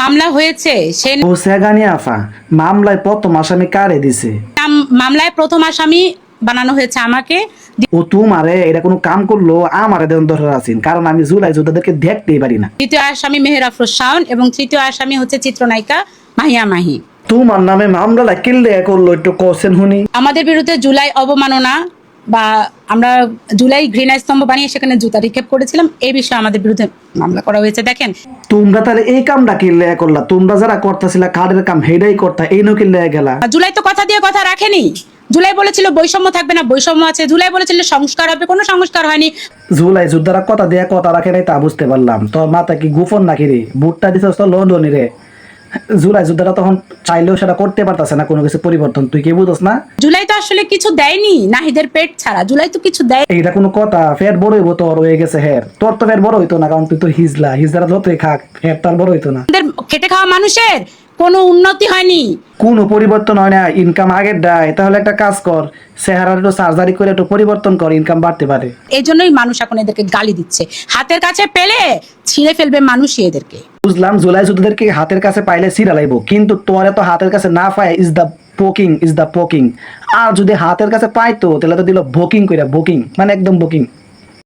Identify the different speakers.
Speaker 1: মামলা হয়েছে সেই
Speaker 2: ও সেগানি আফা মামলায় প্রথম আসামি কারে দিছে?
Speaker 1: মামলায় প্রথম আসামি বানানো হয়েছে আমাকে।
Speaker 2: ও তোমারে এটা কোনো কাম করলো আমারে দেন দরকার আছেন, কারণ আমি জুলাই যোদ্ধাদেরকে দেখতেই পারি না।
Speaker 1: দ্বিতীয় আসামি মেহের আফরোজ শাওন এবং তৃতীয় আসামি হচ্ছে চিত্রনায়িকা মাহিয়া মাহি।
Speaker 2: তোমার নামে মামলা কিনলে করলো একটু কোশ্চেন শুনি।
Speaker 1: আমাদের বিরুদ্ধে জুলাই অবমাননা বা আমরা জুলাই ঘৃণা স্তম্ভ বানিয়ে সেখানে জুতা নিক্ষেপ করেছিলাম, এই বিষয়ে আমাদের বিরুদ্ধে মামলা করা হয়েছে। দেখেন,
Speaker 2: তোমরা তাহলে এই কামটা কিনলে করলা, তোমরা যারা করতেছিলা কার্ডের কাম হেডাই করতা, এই নো কিনলে গেলা।
Speaker 1: জুলাই তো কথা দিয়ে কথা রাখেনি। জুলাই বলেছিল বৈষম্য থাকবে না, বৈষম্য আছে। জুলাই বলেছিল সংস্কার হবে, কোনো সংস্কার হয়নি।
Speaker 2: জুলাই যোদ্ধারা কথা দেয়া কথা রাখে নাই তা বুঝতে পারলাম। তোর মাথা কি গোপন নাকি রে? বুটটা দিছস তো লন্ডনে রে। জুলাই যোদ্ধারা তখন চাইলেও সেটা করতে পারতাছে না কোনো কিছু পরিবর্তন, তুই কি বুঝছ না?
Speaker 1: জুলাই তো আসলে কিছু দেয়নি নাহিদের পেট ছাড়া, জুলাই তো কিছু দেয়।
Speaker 2: এইটা কোনো কথা? ফের বড় হইব তোর হয়ে গেছে হের, তোর তো ফের বড় হইতো না, কারণ তুই তো হিজলা যতই খাক ফের তার বড় হইতো না।
Speaker 1: আমাদের খেটে খাওয়া মানুষের কোনো উন্নতি হয়নি।
Speaker 2: কোনো পরিবর্তন হয় না, ইনকাম আগের দেয়। তাহলে একটা কাজ কর, চেহারার একটু সার্জারি করে একটু পরিবর্তন কর, ইনকাম বাড়তে পারে।
Speaker 1: এই জন্যই মানুষ এখন এদেরকে গালি দিচ্ছে। হাতের কাছে পেলে ছিঁড়ে ফেলবে মানুষই এদেরকে।
Speaker 2: বুঝলাম জুলাই যোদ্ধাদেরকে হাতের কাছে পাইলে সিরা লাইব, কিন্তু তোরে তো হাতের কাছে না পায় ইজ দ্য পোকিং। আর যদি হাতের কাছে পাইতো তাহলে তো দিল বুকিং কইরা, বুকিং মানে একদম বুকিং।